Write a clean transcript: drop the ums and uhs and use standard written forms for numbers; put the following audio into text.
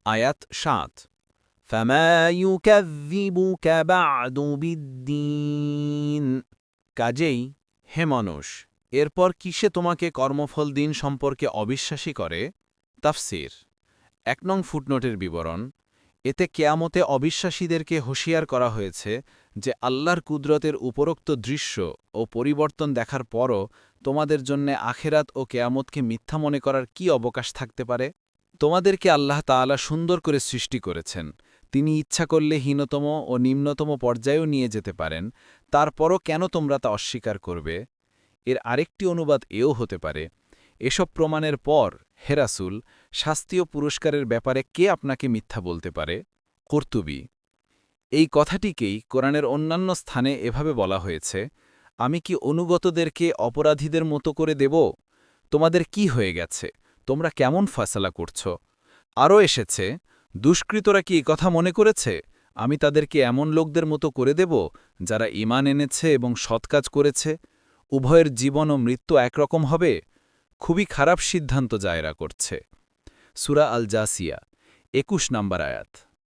আয়াত ৭ فَمَا يُكَذِّبُكَ بَعْدُ بِالدِّينِ কাজেই হে মানুষ এরপর কিসে তোমাকে কর্মফল দিন সম্পর্কে অবিশ্বাসী করে তাফসির ১ নং ফুটনোটের বিবরণ এতে কেয়ামতে অবিশ্বাসীদেরকে হুঁশিয়ার করা হয়েছে যে আল্লাহর কুদরতের উপরোক্ত দৃশ্য ও পরিবর্তন দেখার পরও তোমাদের জন্য আখেরাত ও কেয়ামতকে মিথ্যা মনে করার কি অবকাশ থাকতে পারে তোমাদেরকে আল্লাহ তাআলা সুন্দর করে সৃষ্টি করেছেন তিনি ইচ্ছা করলে হীনতম ও নিম্নতম পর্যায়েও নিয়ে যেতে পারেন তারপরও কেন তোমরা তা অস্বীকার করবে এর আরেকটি অনুবাদ এও হতে পারে এসব প্রমাণের পর হে রাসূল শাস্তীয় পুরস্কারের ব্যাপারে কে আপনাকে মিথ্যা বলতে পারে কর্তুবী এই কথাটিকেই কোরআনের অন্যান্য স্থানে এভাবে বলা হয়েছে আমি কি অনুগতদেরকে অপরাধীদের মতো করে দেব তোমাদের কি হয়ে গেছে তোমরা কেমন ফয়সালা করছ আরও এসেছে দুষ্কৃতরা কি কথা মনে করেছে আমি তাদেরকে এমন লোকদের মতো করে দেব যারা ঈমান এনেছে এবং সৎকাজ করেছে উভয়ের জীবন ও মৃত্যু একরকম হবে খুবই খারাপ সিদ্ধান্ত জায়রা করছে সূরা আল জাসিয়া ২১ নম্বর আয়াত